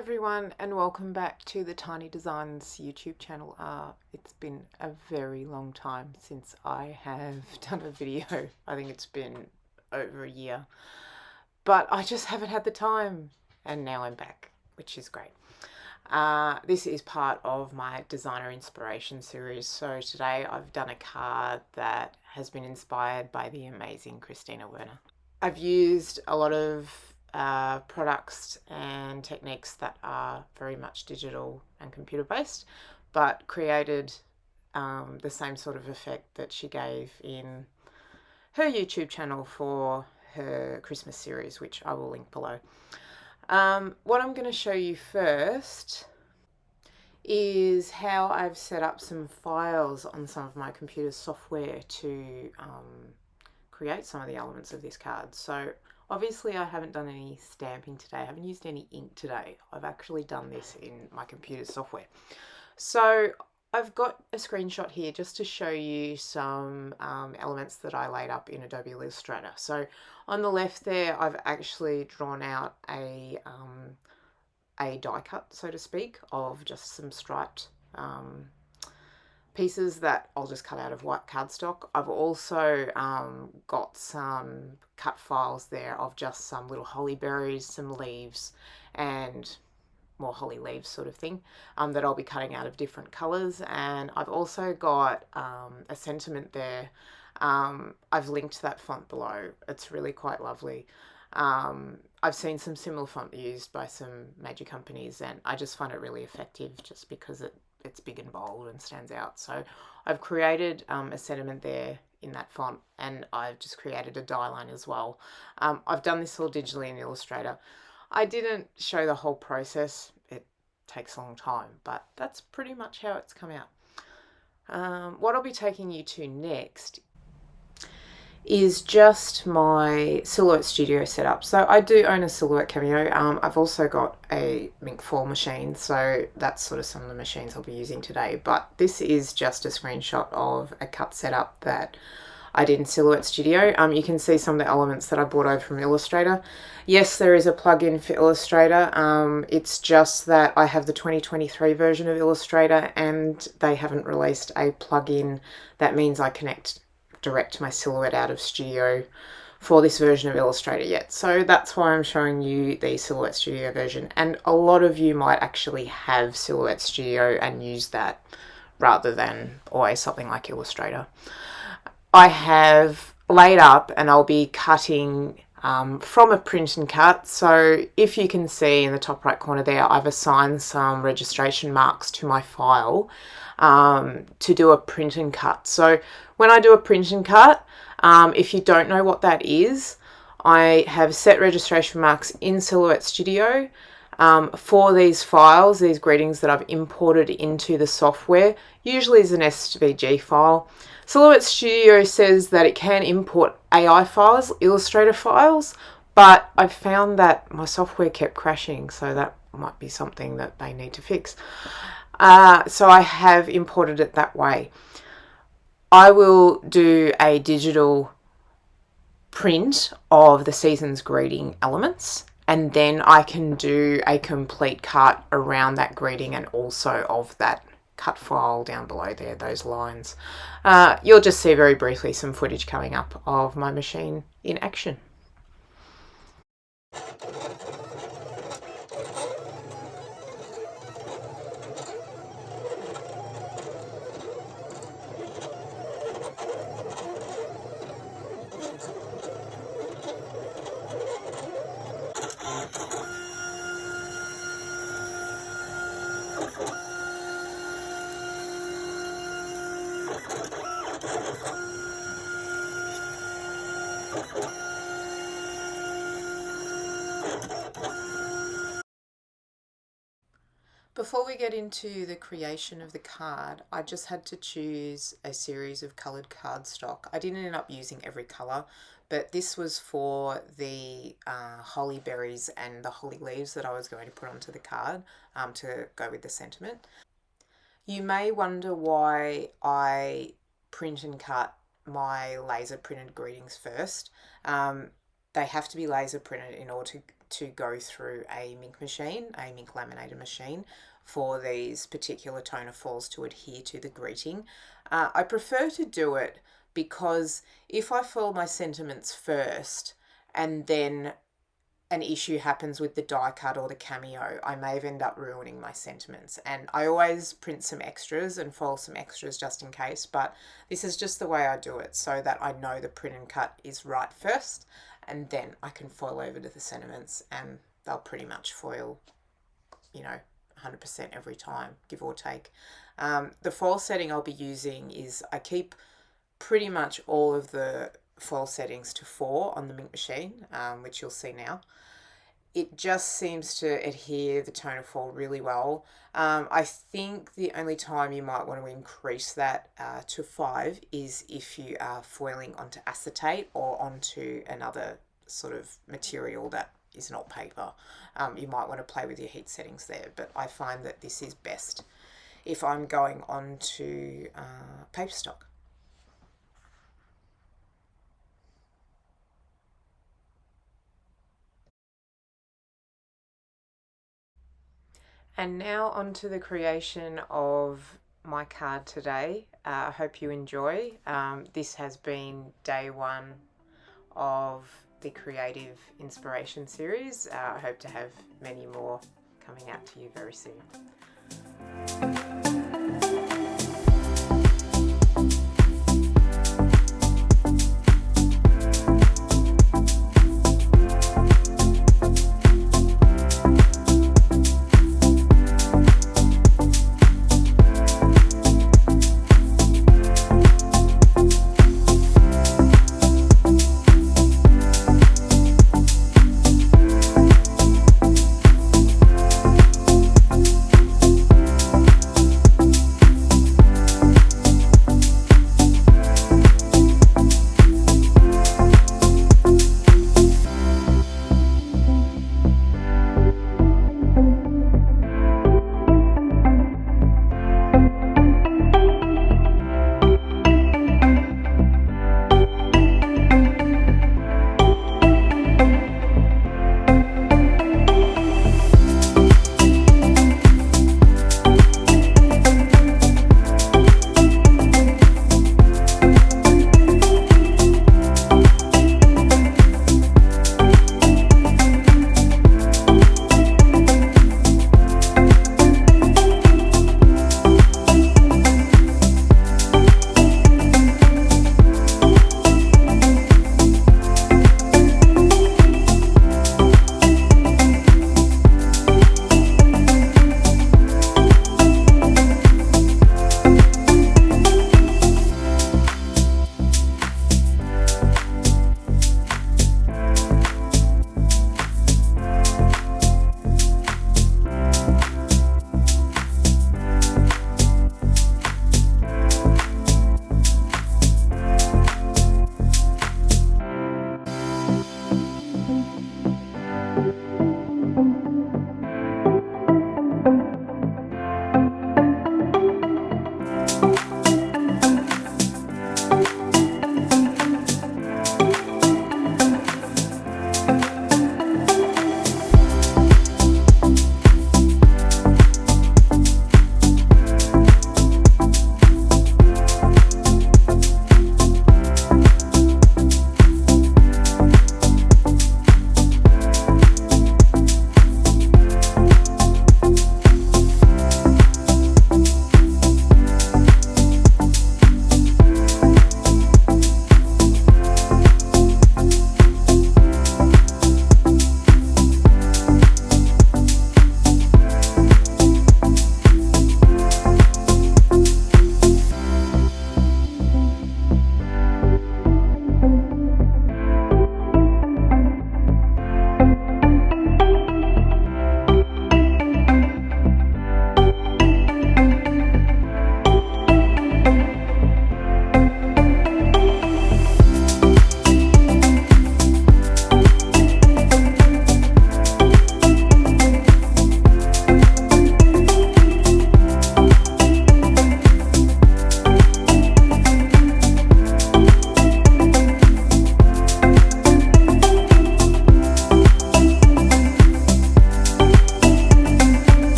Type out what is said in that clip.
everyone, and welcome back to the Tiny Designs YouTube channel. It's been a very long time since I have done a video. I think it's been over a year, but I just haven't had the time, and now I'm back, which is great. This is part of my designer inspiration series. So today I've done a card that has been inspired by the amazing Kristina Werner. I've used a lot of products and techniques that are very much digital and computer based, but created the same sort of effect that she gave in her YouTube channel for her Christmas series, which I will link below. What I'm going to show you first is how I've set up some files on some of my computer software to create some of the elements of this card. So obviously I haven't done any stamping today, I haven't used any ink today. I've actually done this in my computer software. So I've got a screenshot here just to show you some elements that I laid up in Adobe Illustrator. So on the left there, I've actually drawn out a die cut, so to speak, of just some striped pieces that I'll just cut out of white cardstock. I've also got some cut files there of just some little holly berries, some leaves, and more holly leaves sort of thing that I'll be cutting out of different colours. And I've also got a sentiment there. I've linked that font below. It's really quite lovely. I've seen some similar font used by some major companies, and I just find it really effective just because it's big and bold and stands out. So I've created a sentiment there in that font, and I've just created a die line as well. I've done this all digitally in Illustrator. I didn't show the whole process. It takes a long time, but that's pretty much how it's come out. What I'll be taking you to next is just my Silhouette Studio setup. So I do own a Silhouette Cameo. I've also got a Mink 4 machine, so that's sort of some of the machines I'll be using today. But this is just a screenshot of a cut setup that I did in Silhouette Studio. You can see some of the elements that I brought over from Illustrator. Yes, there is a plugin for Illustrator. It's just that I have the 2023 version of Illustrator, and they haven't released a plugin that means I connect direct to my Silhouette out of Studio for this version of Illustrator yet. So that's why I'm showing you the Silhouette Studio version. And a lot of you might actually have Silhouette Studio and use that rather than always something like Illustrator. I have laid up, and I'll be cutting from a print and cut. So if you can see in the top right corner there, I've assigned some registration marks to my file to do a print and cut. So when I do a print and cut, if you don't know what that is, I have set registration marks in Silhouette Studio for these files, these greetings that I've imported into the software, usually as an SVG file. Silhouette Studio says that it can import AI files, Illustrator files, but I found that my software kept crashing, so that might be something that they need to fix. So I have imported it that way. I will do a digital print of the season's greeting elements, and then I can do a complete cut around that greeting and also of that cut file down below there, those lines. You'll just see very briefly some footage coming up of my machine in action. Before we get into the creation of the card, I just had to choose a series of coloured cardstock. I didn't end up using every colour, but this was for the holly berries and the holly leaves that I was going to put onto the card to go with the sentiment. You may wonder why I print and cut my laser printed greetings first. They have to be laser printed in order to go through a mink machine, a mink laminator machine, for these particular toner foils to adhere to the greeting. I prefer to do it because if I foil my sentiments first and then an issue happens with the die cut or the cameo, I may end up ruining my sentiments. And I always print some extras and foil some extras just in case, but this is just the way I do it so that I know the print and cut is right first, and then I can foil over to the sentiments and they'll pretty much foil, you know, 100% every time, give or take. The foil setting I'll be using is, I keep pretty much all of the foil settings to 4 on the mink machine, which you'll see now. It just seems to adhere the toner foil really well. I think the only time you might want to increase that to 5 is if you are foiling onto acetate or onto another sort of material that is not paper. You might want to play with your heat settings there, but I find that this is best if I'm going on to paper stock. And now on to the creation of my card today. I hope you enjoy. This has been day 1 of the Creative Inspiration series. I hope to have many more coming out to you very soon.